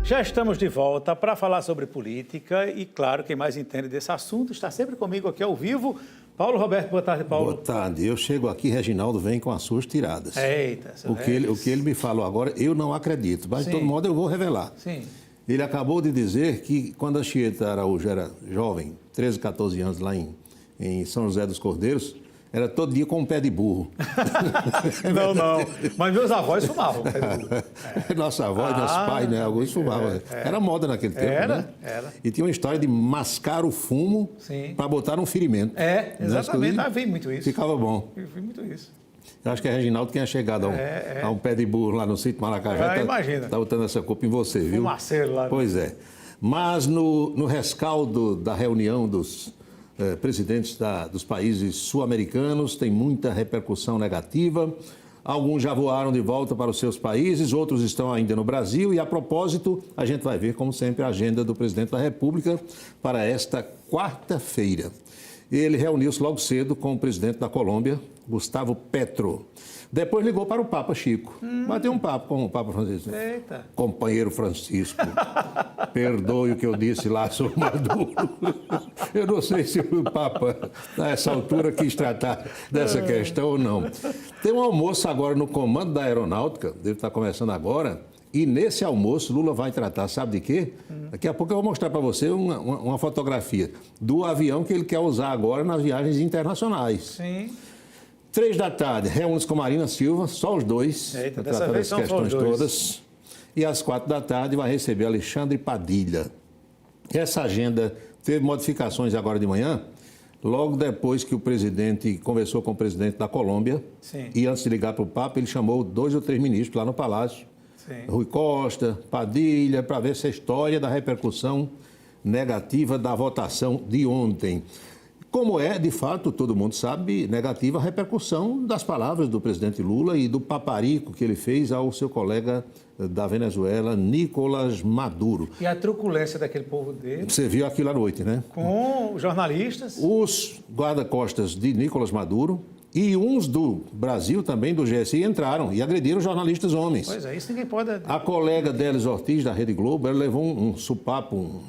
Já estamos de volta para falar sobre política e, claro, quem mais entende desse assunto está sempre comigo aqui ao vivo. Paulo Roberto, boa tarde, Paulo. Boa tarde. Eu chego aqui, Reginaldo vem com as suas tiradas. Eita, o que ele me falou agora, eu não acredito, mas de todo modo eu vou revelar. Sim. Ele acabou de dizer que quando a Chieta Araújo era jovem, 13, 14 anos, lá em São José dos Cordeiros, era todo dia com um pé de burro. Não. Mas meus avós fumavam pé de burro. Nossa avó, nossos pais, né? Alguns fumavam. Era moda naquele tempo, né? Era. E tinha uma história de mascar o fumo para botar num ferimento. Exatamente. Vi muito isso. Ficava bom. Eu vi muito isso. Eu acho que a Reginaldo tinha chegado a um pé de burro lá no sítio Maracajá. Imagina. Está botando essa culpa em você, viu? Fumaceiro lá. Pois é. Mas no rescaldo da reunião dos presidentes dos países sul-americanos, tem muita repercussão negativa. Alguns já voaram de volta para os seus países, outros estão ainda no Brasil. E, a propósito, a gente vai ver, como sempre, a agenda do presidente da República para esta quarta-feira. Ele reuniu-se logo cedo com o presidente da Colômbia, Gustavo Petro. Depois ligou para o Papa Chico. Bateu um papo com o Papa Francisco. Eita. Companheiro Francisco, perdoe o que eu disse lá sobre Maduro. Eu não sei se o Papa, a essa altura, quis tratar dessa questão ou não. Tem um almoço agora no comando da Aeronáutica, deve estar começando agora, e nesse almoço Lula vai tratar, sabe de quê? Daqui a pouco eu vou mostrar para você uma fotografia do avião que ele quer usar agora nas viagens internacionais. Sim. 3 da tarde, reúne-se com Marina Silva, só os dois, para tratar das questões todas. E às 4 da tarde vai receber Alexandre Padilha. Essa agenda teve modificações agora de manhã, logo depois que o presidente conversou com o presidente da Colômbia. Sim. E antes de ligar para o Papa, ele chamou 2 ou 3 ministros lá no Palácio. Sim. Rui Costa, Padilha, para ver essa história da repercussão negativa da votação de ontem. Como é, de fato, todo mundo sabe, negativa a repercussão das palavras do presidente Lula e do paparico que ele fez ao seu colega da Venezuela, Nicolás Maduro. E a truculência daquele povo dele. Você viu aquilo à noite, né? Com jornalistas. Os guarda-costas de Nicolás Maduro e uns do Brasil também, do GSI, entraram e agrediram jornalistas homens. Pois é, isso ninguém pode... A colega Délis Ortiz, da Rede Globo, ela levou um supapo,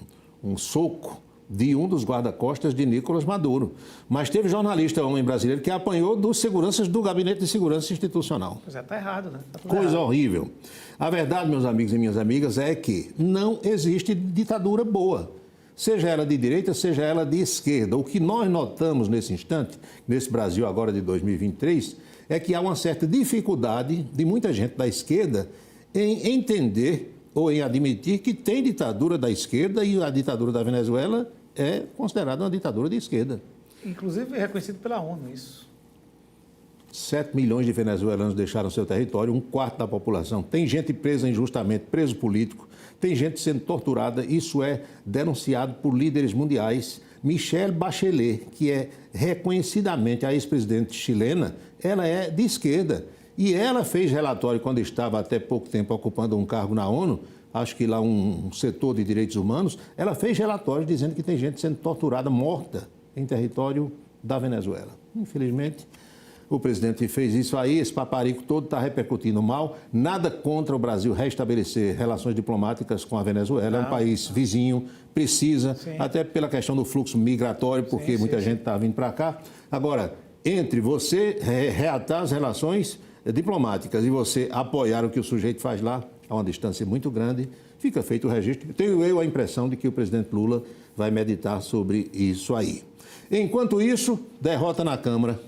um soco de um dos guarda-costas de Nicolás Maduro. Mas teve jornalista homem brasileiro que apanhou dos seguranças do Gabinete de Segurança Institucional. Pois é, está errado, né? Coisa horrível. A verdade, meus amigos e minhas amigas, é que não existe ditadura boa. Seja ela de direita, seja ela de esquerda. O que nós notamos nesse instante, nesse Brasil agora de 2023, é que há uma certa dificuldade de muita gente da esquerda em entender ou em admitir que tem ditadura da esquerda e a ditadura da Venezuela é considerada uma ditadura de esquerda. Inclusive é reconhecido pela ONU isso. 7 milhões de venezuelanos deixaram seu território, 1/4 da população. Tem gente presa injustamente, preso político, tem gente sendo torturada. Isso é denunciado por líderes mundiais. Michelle Bachelet, que é reconhecidamente a ex-presidente chilena, ela é de esquerda. E ela fez relatório quando estava até pouco tempo ocupando um cargo na ONU, acho que lá um setor de direitos humanos, ela fez relatório dizendo que tem gente sendo torturada, morta em território da Venezuela. Infelizmente, o presidente fez isso aí, esse paparico todo está repercutindo mal. Nada contra o Brasil restabelecer relações diplomáticas com a Venezuela. É um país vizinho, precisa, até pela questão do fluxo migratório, porque muita gente está vindo para cá. Agora, entre você reatar as relações diplomáticas e você apoiar o que o sujeito faz lá, a uma distância muito grande, fica feito o registro. Tenho eu a impressão de que o presidente Lula vai meditar sobre isso aí. Enquanto isso, derrota na Câmara.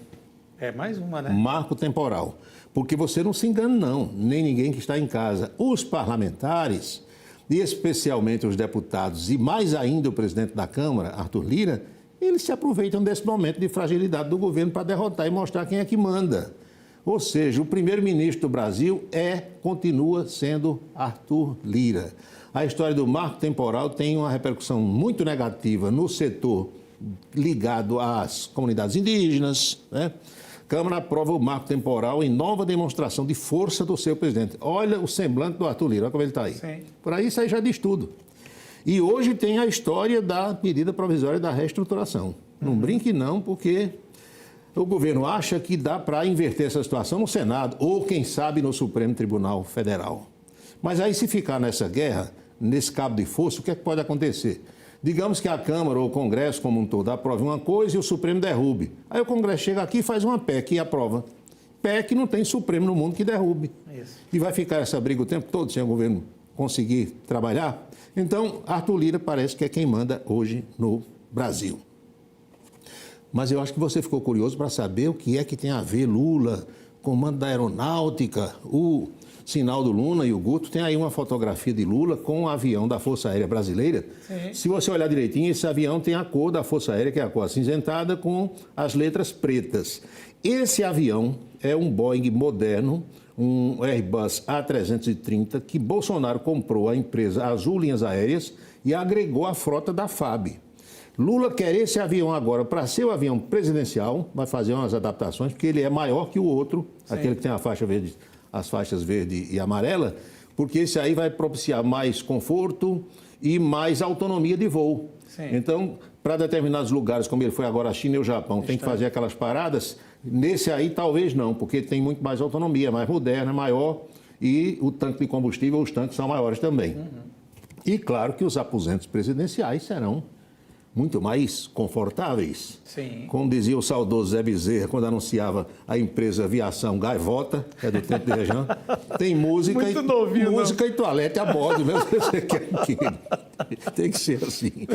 É mais uma, né? Marco temporal. Porque você não se engana, não, nem ninguém que está em casa. Os parlamentares, e especialmente os deputados, e mais ainda o presidente da Câmara, Arthur Lira, eles se aproveitam desse momento de fragilidade do governo para derrotar e mostrar quem é que manda. Ou seja, o primeiro-ministro do Brasil continua sendo Arthur Lira. A história do marco temporal tem uma repercussão muito negativa no setor ligado às comunidades indígenas, né? Câmara aprova o marco temporal em nova demonstração de força do seu presidente. Olha o semblante do Arthur Lira, olha como ele está aí. Sim. Por aí, isso aí já diz tudo. E hoje tem a história da medida provisória da reestruturação. Não brinque não, porque o governo acha que dá para inverter essa situação no Senado ou, quem sabe, no Supremo Tribunal Federal. Mas aí, se ficar nessa guerra, nesse cabo de força, o que é que pode acontecer? Digamos que a Câmara ou o Congresso como um todo aprove uma coisa e o Supremo derrube. Aí o Congresso chega aqui e faz uma PEC e aprova. PEC não tem Supremo no mundo que derrube. Isso. E vai ficar essa briga o tempo todo sem o governo conseguir trabalhar? Então, Arthur Lira parece que é quem manda hoje no Brasil. Mas eu acho que você ficou curioso para saber o que é que tem a ver Lula, comando da aeronáutica, o Sinaldo Luna e o Guto. Tem aí uma fotografia de Lula com um avião da Força Aérea Brasileira. Sim. Se você olhar direitinho, esse avião tem a cor da Força Aérea, que é a cor acinzentada, com as letras pretas. Esse avião é um Boeing moderno, um Airbus A330, que Bolsonaro comprou à empresa Azul Linhas Aéreas e agregou à frota da FAB. Lula quer esse avião agora para ser o avião presidencial, vai fazer umas adaptações, porque ele é maior que o outro, sim, aquele que tem a faixa verde, as faixas verde e amarela, porque esse aí vai propiciar mais conforto e mais autonomia de voo. Sim. Então, para determinados lugares, como ele foi agora a China e o Japão, tem que fazer aquelas paradas. Nesse aí, talvez não, porque tem muito mais autonomia, mais moderna, maior, e o tanque de combustível, os tanques são maiores também. Uhum. E claro que os aposentos presidenciais serão muito mais confortáveis. Sim. Como dizia o saudoso Zé Bezerra, quando anunciava a empresa Aviação Gaivota, é do tempo de Rejão, tem música, música e toalete a bordo, mesmo que você quer que tem que ser assim.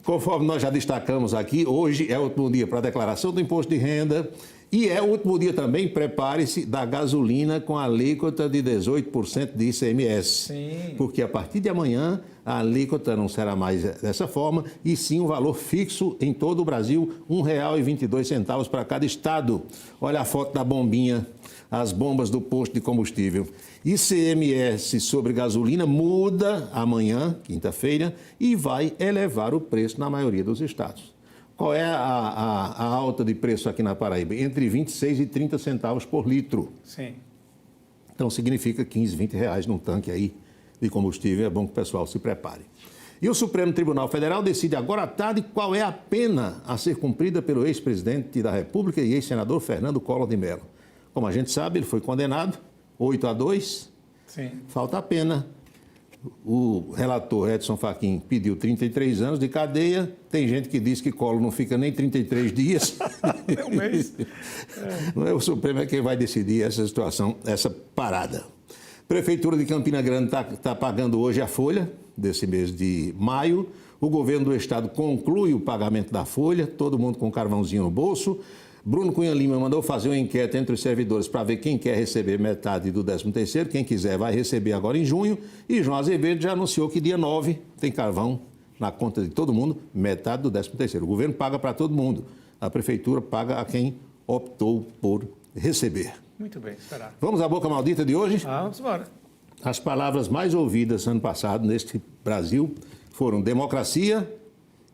Conforme nós já destacamos aqui, hoje é o último dia para a declaração do imposto de renda e é o último dia também, prepare-se, da gasolina com a alíquota de 18% de ICMS. Sim. Porque a partir de amanhã a alíquota não será mais dessa forma, e sim um valor fixo em todo o Brasil, R$ 1,22 para cada estado. Olha a foto da bombinha, as bombas do posto de combustível. ICMS sobre gasolina muda amanhã, quinta-feira, e vai elevar o preço na maioria dos estados. Qual é a alta de preço aqui na Paraíba? Entre 26 e 30 centavos por litro. Sim. Então significa 15, 20 reais num tanque aí de combustível. É bom que o pessoal se prepare. E o Supremo Tribunal Federal decide agora à tarde qual é a pena a ser cumprida pelo ex-presidente da República e ex-senador Fernando Collor de Mello. Como a gente sabe, ele foi condenado 8-2. Sim. Falta a pena. O relator Edson Fachin pediu 33 anos de cadeia. Tem gente que diz que Collor não fica nem 33 dias. É um mês. É. O Supremo é quem vai decidir essa situação, essa parada. Prefeitura de Campina Grande está pagando hoje a folha desse mês de maio. O governo do estado conclui o pagamento da folha, todo mundo com carvãozinho no bolso. Bruno Cunha Lima mandou fazer uma enquete entre os servidores para ver quem quer receber metade do 13º. Quem quiser vai receber agora em junho. E João Azevedo já anunciou que dia 9 tem carvão na conta de todo mundo, metade do 13º. O governo paga para todo mundo. A prefeitura paga a quem optou por receber. Muito bem, esperar. Vamos à boca maldita de hoje? Vamos embora. As palavras mais ouvidas ano passado neste Brasil foram democracia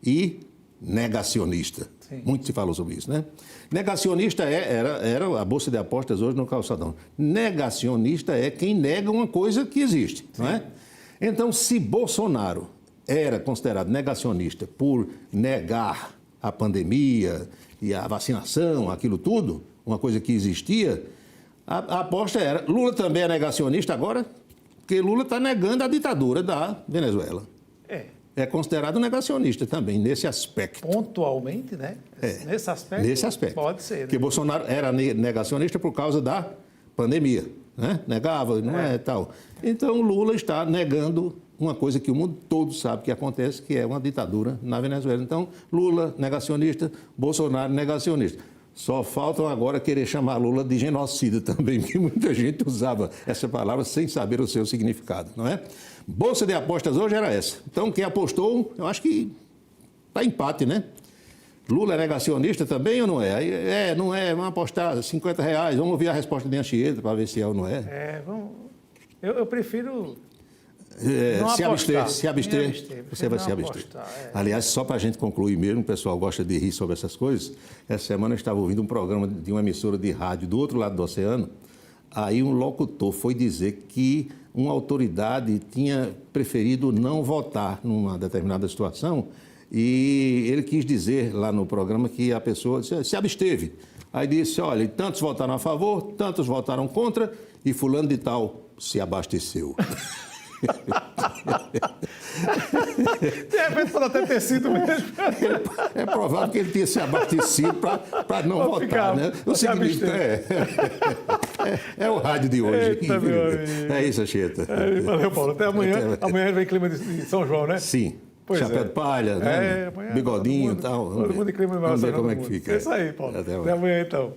e negacionista. Sim. Muito se falou sobre isso, né? Negacionista era a bolsa de apostas hoje no calçadão. Negacionista é quem nega uma coisa que existe, sim, não é? Então, se Bolsonaro era considerado negacionista por negar a pandemia e a vacinação, aquilo tudo, uma coisa que existia, a aposta era, Lula também é negacionista agora? Porque Lula está negando a ditadura da Venezuela. É considerado negacionista também, nesse aspecto. Pontualmente, né? Nesse aspecto? Nesse aspecto. Pode ser. Né? Porque Bolsonaro era negacionista por causa da pandemia, né? Negava, não é tal. Então, Lula está negando uma coisa que o mundo todo sabe que acontece, que é uma ditadura na Venezuela. Então, Lula negacionista, Bolsonaro negacionista. Só faltam agora querer chamar Lula de genocida também, porque muita gente usava essa palavra sem saber o seu significado, não é? Bolsa de apostas hoje era essa. Então, quem apostou, eu acho que está empate, né? Lula é negacionista também ou não é? Não é. Vamos apostar 50 reais. Vamos ouvir a resposta de Anchieta para ver se é ou não é. Eu prefiro... Se abster, você vai se abster. Aliás, só para a gente concluir mesmo, o pessoal gosta de rir sobre essas coisas. Essa semana eu estava ouvindo um programa de uma emissora de rádio do outro lado do oceano. Aí um locutor foi dizer que uma autoridade tinha preferido não votar numa determinada situação e ele quis dizer lá no programa que a pessoa se absteve. Aí disse, olha, tantos votaram a favor, tantos votaram contra e fulano de tal se abasteceu. De repente pode até ter sido mesmo. É provável que ele tenha se abastecido para não votar, ficar, né? O seguinte, é o rádio de hoje. Eita, meu amigo. É isso, Anchieta. Valeu, Paulo. Até amanhã. Amanhã vem clima de São João, né? Sim. Pois Chapéu de palha, né? Amanhã, Bigodinho e tal. Todo mundo em clima de Vamos ver São como é João. que fica. É isso aí, Paulo. Até Até amanhã, então.